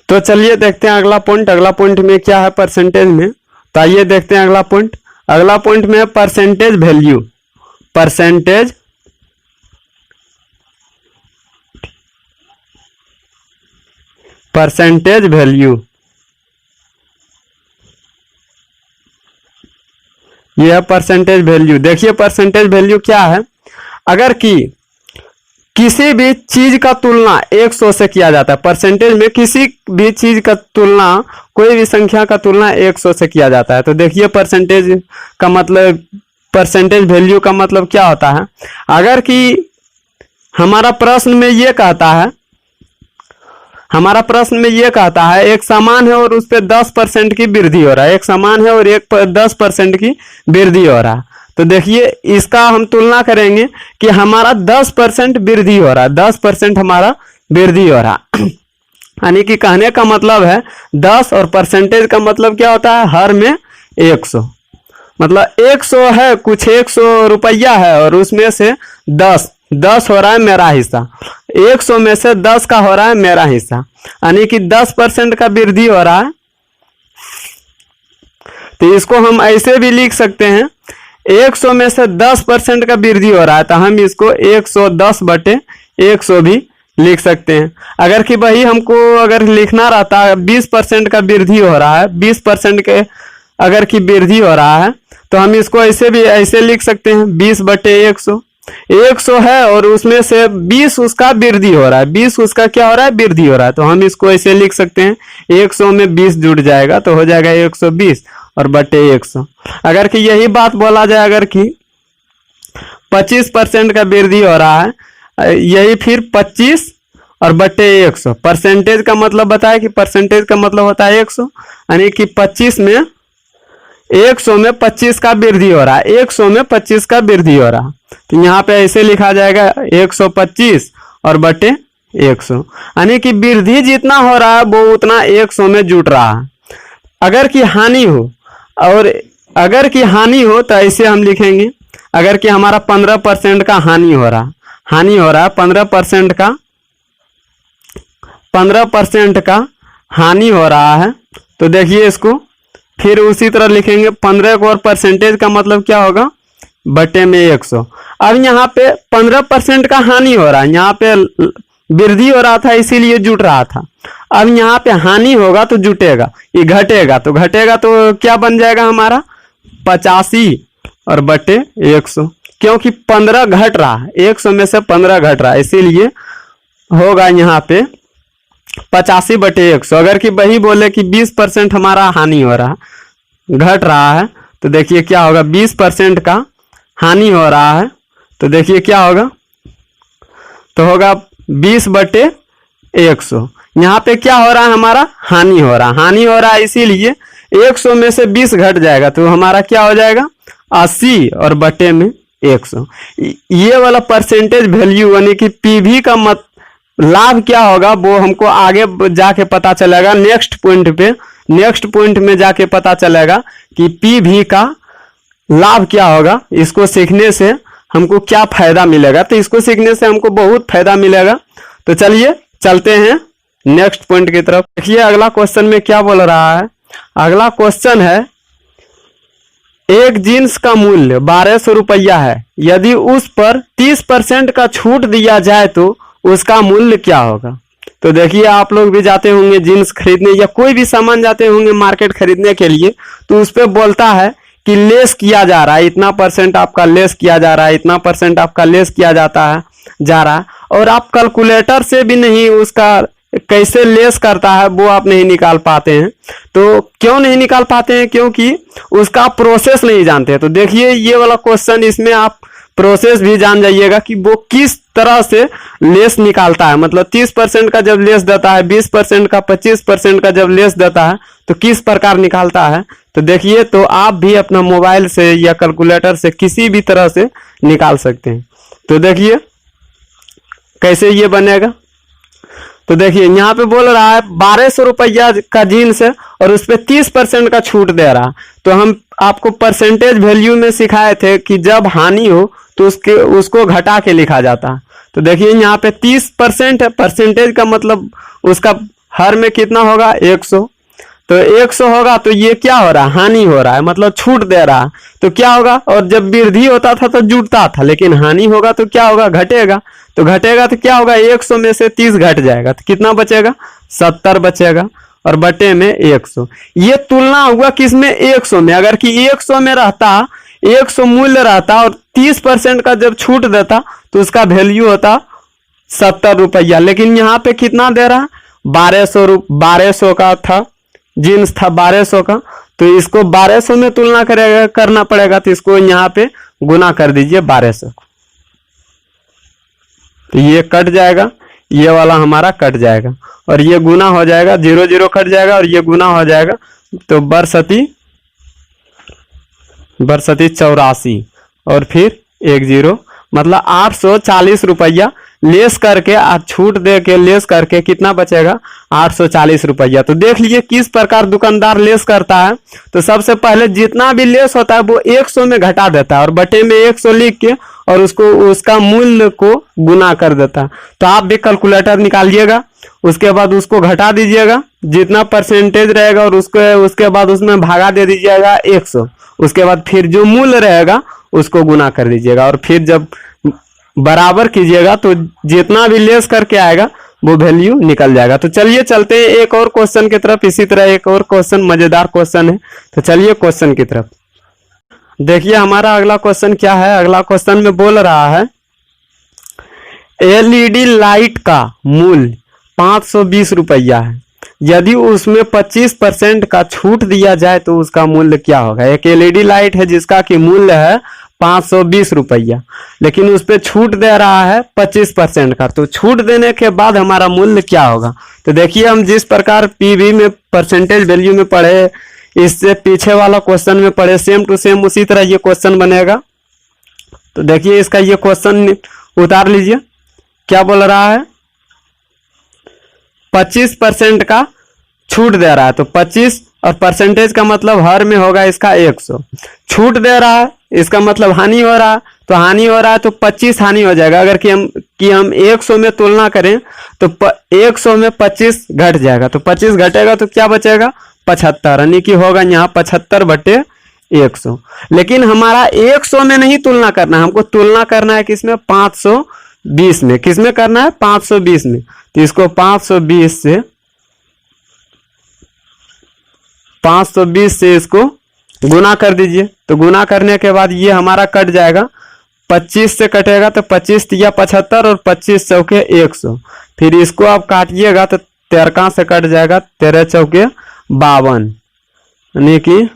तो चलिए देखते हैं अगला पॉइंट। अगला पॉइंट में क्या है परसेंटेज में, तो आइए देखते हैं अगला पॉइंट। अगला पॉइंट में है परसेंटेज वैल्यू। परसेंटेज वैल्यू, यह है परसेंटेज वैल्यू। देखिए परसेंटेज वैल्यू क्या है। अगर किसी भी चीज का तुलना 100 से किया जाता है, परसेंटेज में किसी भी चीज का तुलना, कोई भी संख्या का तुलना 100 से किया जाता है, तो देखिए परसेंटेज का मतलब, परसेंटेज वैल्यू का मतलब क्या होता है। अगर कि हमारा प्रश्न में ये कहता है, एक सामान है और उस पर 10% की वृद्धि हो रहा है, एक सामान है और 10% की वृद्धि हो रहा है, तो देखिए इसका हम तुलना करेंगे कि हमारा 10% वृद्धि हो रहा है, 10% हमारा वृद्धि हो रहा है। यानी कि कहने का मतलब है 10 और परसेंटेज का मतलब क्या होता है, हर में 100। मतलब 100 है, कुछ 100 रुपया है और उसमें से 10 हो रहा है मेरा हिस्सा, 100 में से 10 का हो रहा है मेरा हिस्सा, यानी कि 10% का वृद्धि हो रहा है। तो इसको हम ऐसे भी लिख सकते हैं, 100 में से 10% का वृद्धि हो रहा है, तो हम इसको 110/100 भी लिख सकते हैं। अगर कि वही हमको अगर लिखना रहता है 20% का वृद्धि हो रहा है, 20% के अगर की वृद्धि हो रहा है, तो हम इसको ऐसे लिख सकते हैं 20/100। 100 है और उसमें से 20 उसका वृद्धि हो रहा है, 20 उसका क्या हो रहा है, वृद्धि हो रहा है, तो हम इसको ऐसे लिख सकते हैं 100 में 20 जुड़ जाएगा तो हो जाएगा 120 और बटे 100। अगर कि यही बात बोला जाए, अगर कि 25% का वृद्धि हो रहा है, यही फिर 25 और बटे 100, परसेंटेज का मतलब बताया कि परसेंटेज का मतलब होता है 100, यानी कि 100 में 25 का वृद्धि हो रहा है, 100 में 25 का वृद्धि हो रहा है, तो यहाँ पे ऐसे लिखा जाएगा 125 और बटे 100, यानी कि वृद्धि जितना हो रहा है वो उतना 100 में जुट रहा है। अगर की हानि हो, और अगर की हानि हो तो ऐसे हम लिखेंगे, अगर कि हमारा 15% का हानि हो रहा है, 15% का हानि हो रहा है, तो देखिए इसको फिर उसी तरह लिखेंगे 15 को, और परसेंटेज का मतलब क्या होगा, बटे में 100। अब यहाँ पे 15% का हानि हो रहा है, यहाँ पे वृद्धि हो रहा था इसीलिए जुट रहा था, अब यहाँ पे हानि होगा तो जुटेगा, ये घटेगा तो क्या बन जाएगा हमारा 85 और बटे 100, क्योंकि 15 घट रहा है, 100 में से 15 घट रहा है, इसीलिए होगा यहाँ पे 85/100। अगर कि वही बोले कि 20% हमारा हानि हो रहा है, घट रहा है, तो देखिए क्या होगा, 20% का हानि हो रहा है, तो देखिए क्या होगा, तो होगा 20/100। यहाँ पे क्या हो रहा है, हमारा हानि हो रहा है, इसीलिए 100 में से 20 घट जाएगा तो हमारा क्या हो जाएगा 80 और बटे में 100। ये वाला परसेंटेज वैल्यू यानी कि पीवी का लाभ क्या होगा वो हमको आगे जाके पता चलेगा, नेक्स्ट पॉइंट में जाके पता चलेगा कि पीवी का लाभ क्या होगा। इसको सीखने से हमको क्या फायदा मिलेगा, तो इसको सीखने से हमको बहुत फायदा मिलेगा। तो चलिए चलते हैं नेक्स्ट पॉइंट की तरफ। देखिए अगला क्वेश्चन में क्या बोल रहा है। अगला क्वेश्चन है, एक जीन्स का मूल्य 1200 रुपया है, यदि उस पर 30% का छूट दिया जाए तो उसका मूल्य क्या होगा। तो देखिए आप लोग भी जाते होंगे जीन्स खरीदने या कोई भी सामान जाते होंगे मार्केट खरीदने के लिए, तो उस पर बोलता है कि लेस किया जा रहा है, इतना % आपका लेस किया जा रहा है, इतना % आपका लेस किया जा रहा है, और आप कैलकुलेटर से भी नहीं उसका कैसे लेस करता है वो आप नहीं निकाल पाते हैं। तो क्यों नहीं निकाल पाते हैं, क्योंकि उसका प्रोसेस नहीं जानते हैं। तो देखिए ये वाला क्वेश्चन, इसमें आप प्रोसेस भी जान जाइएगा कि वो किस तरह से लेस निकालता है, मतलब 30% का जब लेस देता है, 20% का, 25% का जब लेस देता है तो किस प्रकार निकालता है। तो देखिए, तो आप भी अपना मोबाइल से या कैलकुलेटर से किसी भी तरह से निकाल सकते हैं। तो देखिए कैसे ये बनेगा। तो देखिए यहाँ पे बोल रहा है 1200 रुपया का जीन्स है और उस पर 30% का छूट दे रहा। तो हम आपको परसेंटेज वैल्यू में सिखाए थे कि जब हानि हो तो उसको घटा के लिखा जाता है। तो देखिए यहाँ पे 30% है, परसेंटेज का मतलब उसका हर में कितना होगा 100। तो 100 होगा तो ये क्या हो रहा है, हानि हो रहा है, मतलब छूट दे रहा है। तो क्या होगा, और जब वृद्धि होता था तो जुड़ता था, लेकिन हानि होगा तो क्या होगा, घटेगा। तो घटेगा तो क्या होगा, 100 में से 30 घट जाएगा तो कितना बचेगा, 70 बचेगा, और बटे में 100। ये तुलना हुआ किसमें, 100 में। अगर कि 100 में रहता, 100 मूल्य रहता और 30% का जब छूट देता तो उसका वैल्यू होता 70 रुपया। लेकिन यहाँ पे कितना दे रहा, 1200 का था, जींस था 1200 का, तो इसको 1200 में तुलना करना पड़ेगा, तो इसको यहाँ पे गुना कर दीजिए 1200। तो ये कट जाएगा, ये वाला हमारा कट जाएगा, और ये गुना हो जाएगा, 0 0 कट जाएगा और ये गुना हो जाएगा। तो बरसती 84 और फिर 10, मतलब 840 रुपया लेस करके, छूट दे के लेस करके कितना बचेगा, 840 रुपया। तो देख लीजिए किस प्रकार दुकानदार लेस करता है। तो सबसे पहले जितना भी लेस होता है वो 100 में घटा देता है और बटे में 100 लिख के और उसको उसका मूल्य को गुना कर देता है। तो आप भी कैलकुलेटर निकालिएगा, उसके बाद उसको घटा दीजिएगा जितना परसेंटेज रहेगा, और उसके बाद उसमें भागा दे दीजिएगा 100। उसके बाद फिर जो मूल्य रहेगा उसको गुना कर दीजिएगा, और फिर जब बराबर कीजिएगा तो जितना भी लेस करके आएगा वो वैल्यू निकल जाएगा। तो चलिए चलते हैं एक और क्वेश्चन की तरफ। इसी तरह एक और क्वेश्चन, मजेदार क्वेश्चन है। तो चलिए क्वेश्चन की तरफ देखिए, हमारा अगला क्वेश्चन क्या है। अगला क्वेश्चन में बोल रहा है एलईडी लाइट का मूल्य 520 रुपया है, यदि उसमें 25% का छूट दिया जाए तो उसका मूल्य क्या होगा। एक एलईडी लाइट है जिसका कि मूल्य है 520 रुपया, लेकिन उस पर छूट दे रहा है 25% का। तो छूट देने के बाद हमारा मूल्य क्या होगा। तो देखिए, हम जिस प्रकार पीवी में परसेंटेज वैल्यू में पढ़े, इससे पीछे वाला क्वेश्चन में पढ़े, सेम टू सेम उसी तरह ये क्वेश्चन बनेगा। तो देखिए इसका ये क्वेश्चन उतार लीजिए, क्या बोल रहा है, 25% का छूट दे रहा है। तो 25 और परसेंटेज का मतलब हर में होगा इसका 100। छूट दे रहा है इसका मतलब हानि हो रहा है, तो हानि हो रहा है तो 25 हानि हो जाएगा। अगर कि हम 100 में तुलना करें तो 100 में 25 घट जाएगा, तो 25 घटेगा तो क्या बचेगा, 75, यानी कि होगा यहाँ 75 बटे 100। लेकिन हमारा 100 में नहीं तुलना करना है, हमको तुलना करना है किसमें, 520 में। किसमें करना है, 520 में। तो इसको 520 से इसको गुना कर दीजिए। तो गुना करने के बाद ये हमारा कट जाएगा, 25 से कटेगा तो 25 या 75 और 25 चौके 100। फिर इसको आप काटिएगा तो 13 से कट जाएगा, 13 चौके 52, यानी कि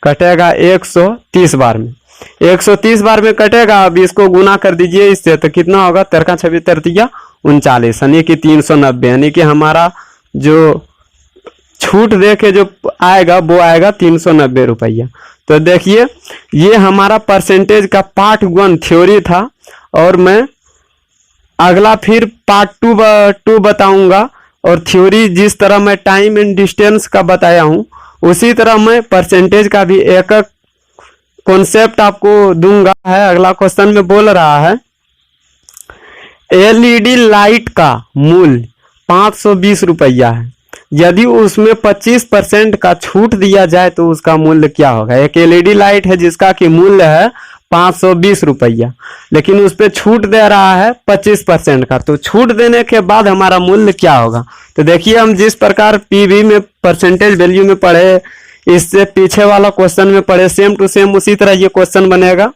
कटेगा 130 बार में। 130 बार में कटेगा। अब इसको गुना कर दीजिए इससे, तो कितना होगा, 13 26 33 39, यानी कि 390, यानी कि हमारा जो छूट दे के जो आएगा वो आएगा 390 रुपया। तो देखिए ये हमारा परसेंटेज का पार्ट 1 थ्योरी था, और मैं अगला फिर पार्ट 2 बताऊंगा। और थ्योरी जिस तरह मैं टाइम एंड डिस्टेंस का बताया हूं, उसी तरह मैं परसेंटेज का भी एक एक कॉन्सेप्ट आपको दूंगा। है अगला क्वेश्चन में बोल रहा है एलईडी लाइट का मूल्य 520 रुपया है, यदि उसमें 25% का छूट दिया जाए तो उसका मूल्य क्या होगा। एक एलईडी लाइट है जिसका कि मूल्य है 520 रुपया, लेकिन उस पर छूट दे रहा है 25% का। तो छूट देने के बाद हमारा मूल्य क्या होगा। तो देखिए, हम जिस प्रकार पीवी में परसेंटेज वैल्यू में पढ़े, इससे पीछे वाला क्वेश्चन में पढ़े, सेम टू सेम उसी तरह ये क्वेश्चन बनेगा।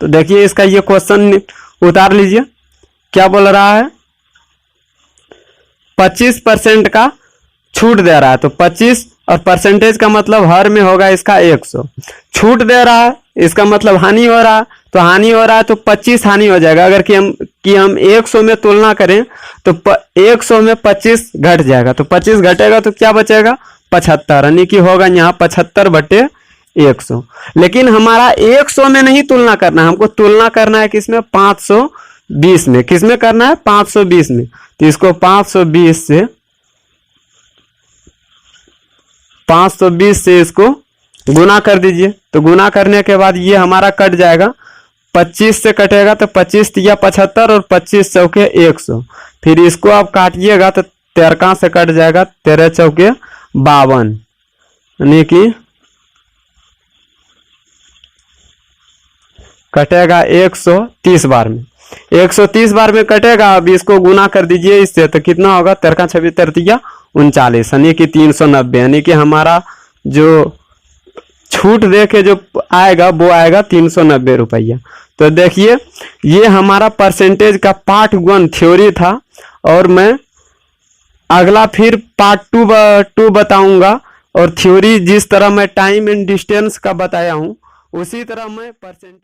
तो देखिए इसका ये क्वेश्चन उतार लीजिए, क्या बोल रहा है, 25% का छूट दे रहा है। तो 25 और परसेंटेज का मतलब हर में होगा इसका 100। छूट दे रहा है इसका मतलब हानि हो रहा है, तो हानि हो रहा है तो 25 हानि हो जाएगा। अगर कि हम 100 में तुलना करें तो 100 में 25 घट जाएगा, तो 25 घटेगा तो क्या बचेगा, 75, यानी कि होगा यहाँ 75 बटे 100। लेकिन हमारा 100 में नहीं तुलना करना है, हमको तुलना करना है किसमें, 520 में। किसमें करना है, 520 में। तो इसको 520 से इसको गुना कर दीजिए। तो गुना करने के बाद ये हमारा कट जाएगा, 25 से कटेगा तो 25 तिया 75 और 25 चौके 100। फिर इसको आप काटिएगा तो 13 से कट जाएगा, 13 चौके 52, यानी कि कटेगा 130 बार में। 130 बार में कटेगा। अब इसको गुना कर दीजिए इससे, तो कितना होगा, 13 26 13 39, यानी कि 390, यानी कि हमारा जो छूट दे के जो आएगा वो आएगा 390 रुपया। तो देखिए ये हमारा परसेंटेज का पार्ट 1 थ्योरी था, और मैं अगला फिर पार्ट 2 बताऊंगा। और थ्योरी जिस तरह मैं टाइम एंड डिस्टेंस का बताया हूँ उसी तरह मैं परसेंटेज